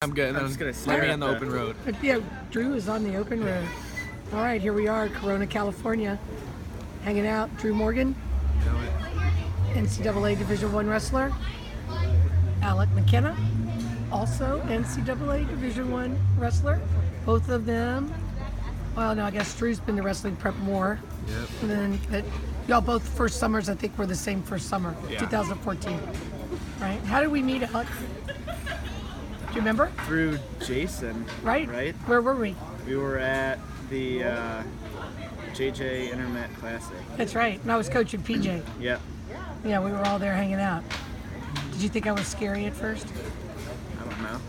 I'm good. I'm just gonna stare let me at on the open road. Yeah, Drew is on the open road. All right, here we are, Corona, California, hanging out. Drew Morgan, NCAA Division I wrestler. Alec McKenna, also NCAA Division I wrestler. Both of them. Well, no, I guess Drew's been to wrestling prep more. Yep. And then, but y'all both first summers, I think, were the same first summer, Yeah. 2014. Right? How did we meet, Alec? Do you remember? Through Jason. Right? Right? Where were we? We were at the JJ Internet Classic. That's right. And I was coaching PJ. Yep. Yeah, we were all there hanging out. Did you think I was scary at first?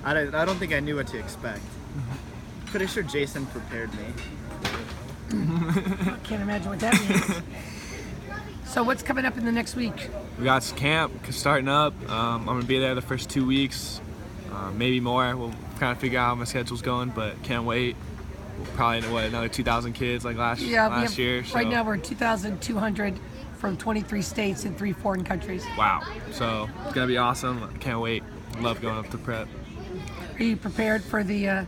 I don't know. I don't think I knew what to expect. Pretty sure Jason prepared me. I can't imagine what that means. So what's coming up in the next week? We got camp starting up. I'm gonna be there the first 2 weeks, maybe more. We'll kind of figure out how my schedule's going, but can't wait. We'll probably another 2,000 kids like last year. So. Right now we're 2,200 from 23 states and 3 foreign countries. Wow. So it's gonna be awesome. Can't wait. Love going up to prep. Are you prepared for the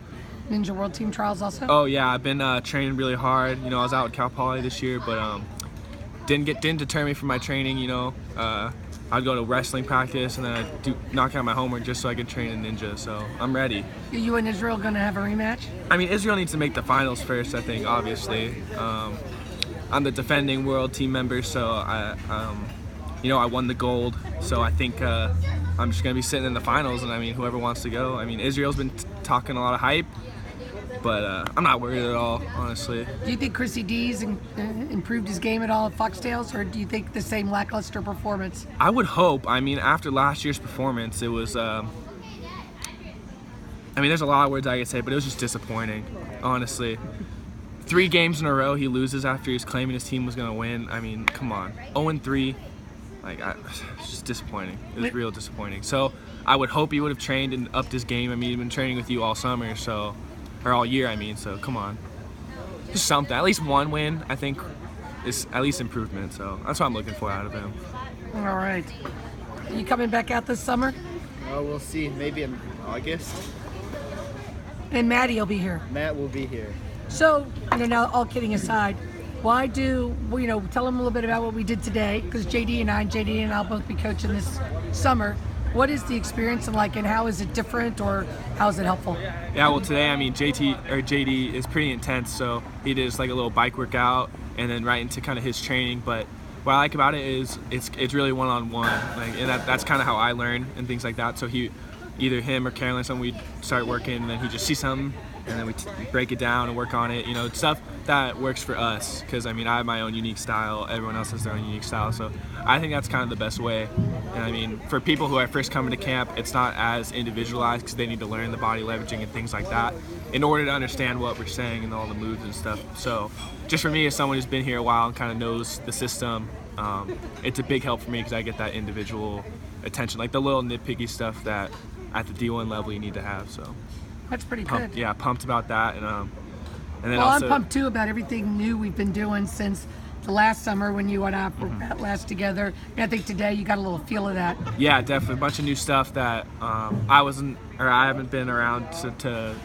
Ninja World Team Trials also? Oh yeah, I've been training really hard. You know, I was out at Cal Poly this year, but didn't deter me from my training. You know, I'd go to wrestling practice and then I'd knock out my homework just so I could train in Ninja. So I'm ready. Are you and Israel going to have a rematch? I mean, Israel needs to make the finals first. I think, obviously. I'm the defending world team member, so I won the gold. So I think I'm just gonna be sitting in the finals, and I mean, whoever wants to go. I mean, Israel's been talking a lot of hype, but I'm not worried at all, honestly. Do you think Chrissy D's improved his game at all at Foxtails, or do you think the same lackluster performance? I would hope. I mean, after last year's performance, it was. I mean, there's a lot of words I could say, but it was just disappointing, honestly. 3 games in a row he loses after he was claiming his team was gonna win. I mean, come on, 0-3. It's just disappointing. It was real disappointing. So I would hope he would have trained and upped his game. I mean, he's been training with you all summer, or all year. I mean, so come on, just something. At least one win, I think, is at least improvement. So that's what I'm looking for out of him. All right. Are you coming back out this summer? Oh, we'll see. Maybe in August. And Maddie will be here. Matt will be here. So, now all kidding aside, why tell them a little bit about what we did today, because JD and I'll both be coaching this summer. What is the experience like, and how is it different, or how is it helpful? Yeah, well, today, I mean, JD is pretty intense, so he does like a little bike workout and then right into kind of his training. But what I like about it is it's really one-on-one, and that's kind of how I learn and things like that. So either him or Carolyn, we'd start working, and then he just sees something, and then we break it down and work on it. You know, stuff that works for us, because I mean, I have my own unique style. Everyone else has their own unique style. So I think that's kind of the best way. And I mean, for people who are first coming to camp, it's not as individualized because they need to learn the body leveraging and things like that in order to understand what we're saying and all the moves and stuff. So just for me, as someone who's been here a while and kind of knows the system, it's a big help for me because I get that individual attention, like the little nitpicky stuff that at the D1 level you need to have. So That's pretty pumped, good. yeah, pumped about that. And then Well, also, I'm pumped too about everything new we've been doing since the last summer when you and I were at last together. And I think today you got a little feel of that. Yeah, definitely a bunch of new stuff that I haven't been around to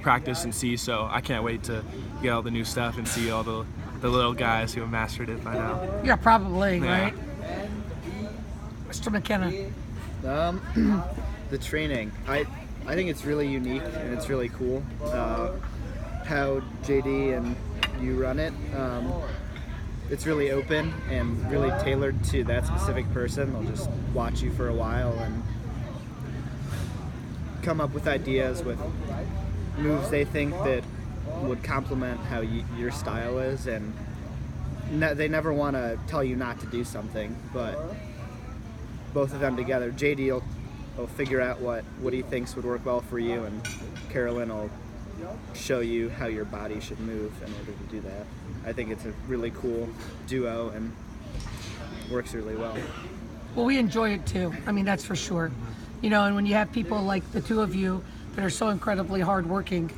practice and see. So I can't wait to get all the new stuff and see all the little guys who have mastered it by now. Yeah, probably, Yeah. right? Mr. McKenna. The training. I think it's really unique and it's really cool how JD and you run it. It's really open and really tailored to that specific person. They'll just watch you for a while and come up with ideas with moves they think that would complement how your style is, and they never want to tell you not to do something, but both of them together, JD will figure out what he thinks would work well for you, and Carolyn will show you how your body should move in order to do that. I think it's a really cool duo and works really well. Well, we enjoy it too. I mean, that's for sure. And when you have people like the two of you that are so incredibly hardworking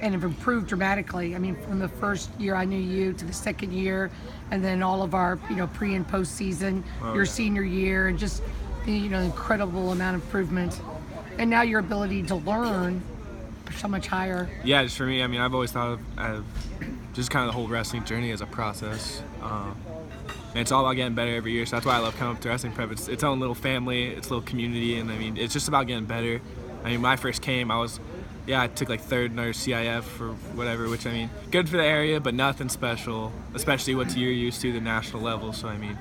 and have improved dramatically. I mean, from the first year I knew you to the second year, and then all of our, pre and post season, your senior year, and just the, incredible amount of improvement. and now your ability to learn are so much higher. Yeah, just for me, I mean, I've always thought of just kind of the whole wrestling journey as a process. And it's all about getting better every year, so that's why I love coming up to wrestling prep. It's its own little family, its little community, and I mean, it's just about getting better. I mean, when I first came, I took like third in our CIF or whatever, which I mean, good for the area, but nothing special, especially what you're used to, the national level. So I mean,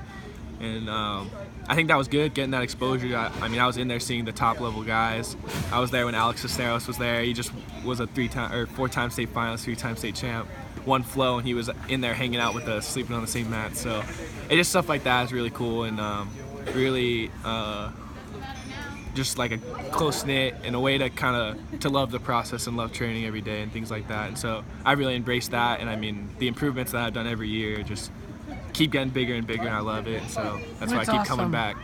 and I think that was good, getting that exposure. I mean, I was in there seeing the top level guys. I was there when Alex Cisneros was there. He just was a 4-time state finalist, 3-time state champ. One flow, and he was in there hanging out with us, sleeping on the same mat. So it just stuff like that is really cool, and really just like a close knit and a way to kind of to love the process and love training every day and things like that. And so I really embrace that, and I mean the improvements that I've done every year just keep getting bigger and bigger, and I love it. So that's why I keep coming back.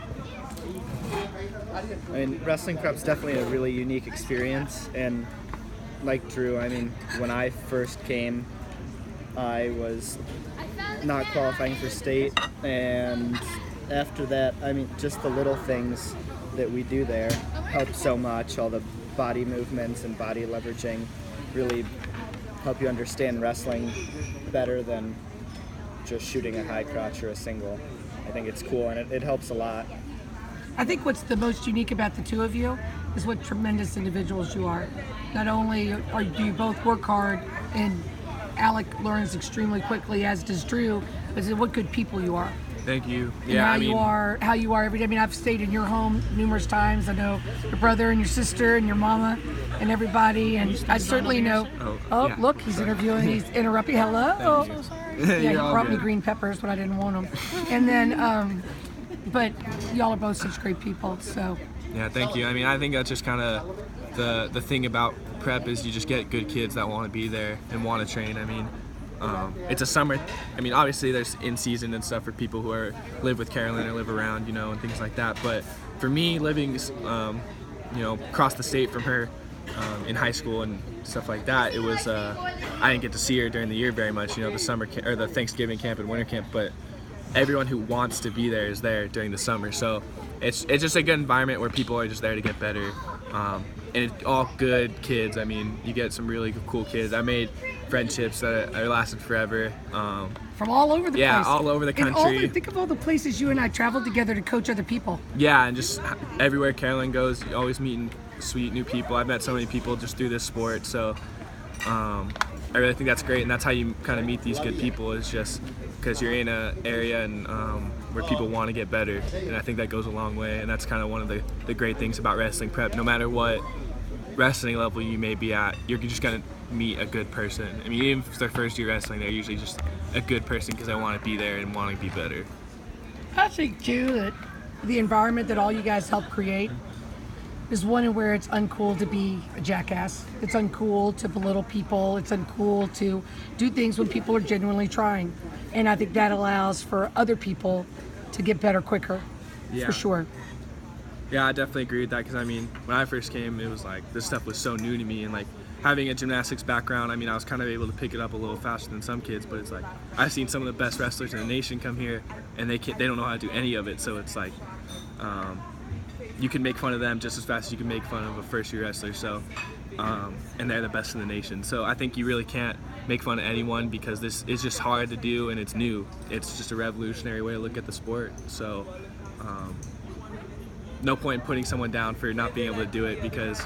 I mean, wrestling prep's definitely a really unique experience, and like Drew, I mean, when I first came, I was not qualifying for state, and after that, I mean, just the little things that we do there help so much. All the body movements and body leveraging really help you understand wrestling better than just shooting a high crotch or a single. I think it's cool, and it helps a lot. I think what's the most unique about the two of you is what tremendous individuals you are. Not only do you both work hard, and Alec learns extremely quickly, as does Drew, but what good people you are. Thank you. And how you are every day. I mean, I've stayed in your home numerous times. I know your brother and your sister and your mama and everybody, and I certainly know. Oh, yeah. Look, he's interviewing. He's interrupting. Hello. Thank you. Yeah, he brought me green peppers, but I didn't want them. And then, but y'all are both such great people. So. Yeah, thank you. I mean, I think that's just kind of the thing about prep is you just get good kids that want to be there and want to train. I mean, it's a summer. I mean, obviously there's in season and stuff for people who live with Carolyn or live around, you know, and things like that. But for me, living, you know, across the state from her in high school and stuff like that, it was I didn't get to see her during the year very much. You know, the summer or the Thanksgiving camp and winter camp, but everyone who wants to be there is there during the summer. So it's just a good environment where people are just there to get better. And it's all good kids. I mean, you get some really cool kids. I made friendships that are lasted forever. From all over the place. Yeah, all over the country. Think of all the places you and I traveled together to coach other people. Yeah, and just everywhere Carolyn goes, you're always meeting sweet new people. I've met so many people just through this sport. So I really think that's great, and that's how you kind of meet these good people, is just because you're in an area and where people want to get better, and I think that goes a long way. And that's kind of one of the great things about wrestling prep. No matter what wrestling level you may be at, you're just gonna meet a good person. I mean, even if it's their first year wrestling, they're usually just a good person because they want to be there and want to be better. I think too that the environment that all you guys help create is one where it's uncool to be a jackass. It's uncool to belittle people. It's uncool to do things when people are genuinely trying. And I think that allows for other people to get better quicker, for sure. Yeah, I definitely agree with that, because I mean, when I first came, it was like this stuff was so new to me, and like having a gymnastics background, I mean, I was kind of able to pick it up a little faster than some kids. But it's like I've seen some of the best wrestlers in the nation come here, and they don't know how to do any of it. So it's like you can make fun of them just as fast as you can make fun of a first-year wrestler. So and they're the best in the nation. So I think you really can't make fun of anyone, because this is just hard to do and it's new. It's just a revolutionary way to look at the sport. So no point in putting someone down for not being able to do it, because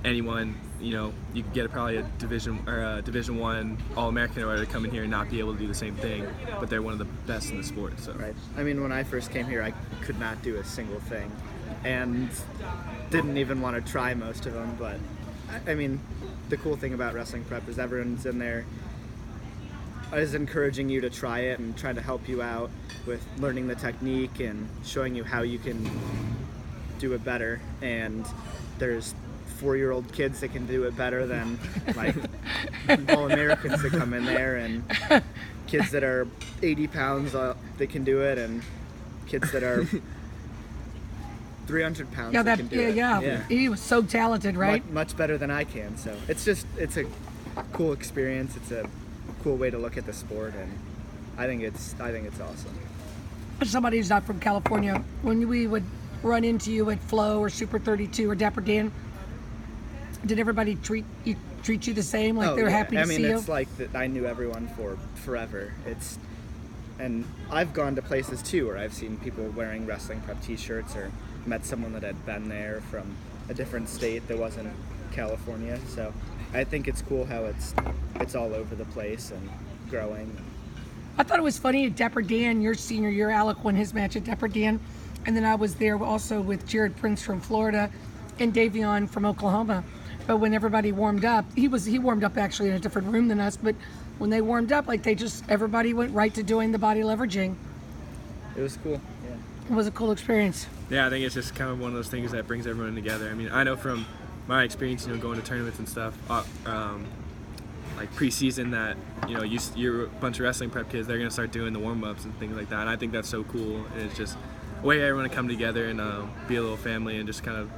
anyone, you know, you could get probably a Division I All-American or whatever to come in here and not be able to do the same thing, but they're one of the best in the sport. So. Right. I mean, when I first came here, I could not do a single thing, and didn't even want to try most of them. But I mean, the cool thing about wrestling prep is everyone's in there is encouraging you to try it and trying to help you out with learning the technique and showing you how you can do it better. And there's 4-year-old kids that can do it better than like All-Americans that come in there, and kids that are 80 pounds that can do it, and kids that are 300 pounds that can do it. Yeah. He was so talented, right? Much better than I can. So it's a cool experience. It's a cool way to look at the sport, and I think it's awesome. For somebody who's not from California, when we would run into you at Flow or Super 32 or Dapper Dan, Did everybody treat you the same? Like they were happy to see you? It's like that. I knew everyone for forever. And I've gone to places too where I've seen people wearing wrestling prep T-shirts, or met someone that had been there from a different state that wasn't California. So I think it's cool how it's all over the place and growing. I thought it was funny at Dapper Dan, your senior year, Alec won his match at Dapper Dan, and then I was there also with Jared Prince from Florida and Davion from Oklahoma. But when everybody warmed up, he warmed up actually in a different room than us, but when they warmed up, like everybody went right to doing the body leveraging. It was cool. Yeah. It was a cool experience. Yeah, I think it's just kind of one of those things that brings everyone together. I mean, I know from my experience, going to tournaments and stuff, like preseason, that you're a bunch of wrestling prep kids, they're gonna start doing the warm-ups and things like that. And I think that's so cool. And it's just a way everyone to come together and be a little family and just kind of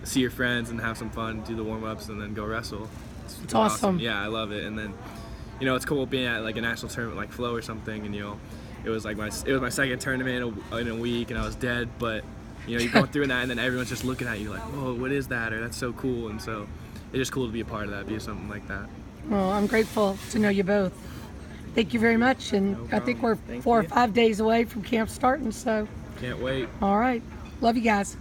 see your friends and have some fun, do the warm-ups, and then go wrestle. It's awesome. Yeah, I love it. And then, it's cool being at like a national tournament like Flow or something, and it was like my second tournament in a week, and I was dead, but you're going through that, and then everyone's just looking at you like, whoa, what is that? Or that's so cool. And so it's just cool to be a part of that, be something like that. Well, I'm grateful to know you both. Thank you very much, and I think we're 4 or 5 days away from camp starting, so. Can't wait. All right. Love you guys.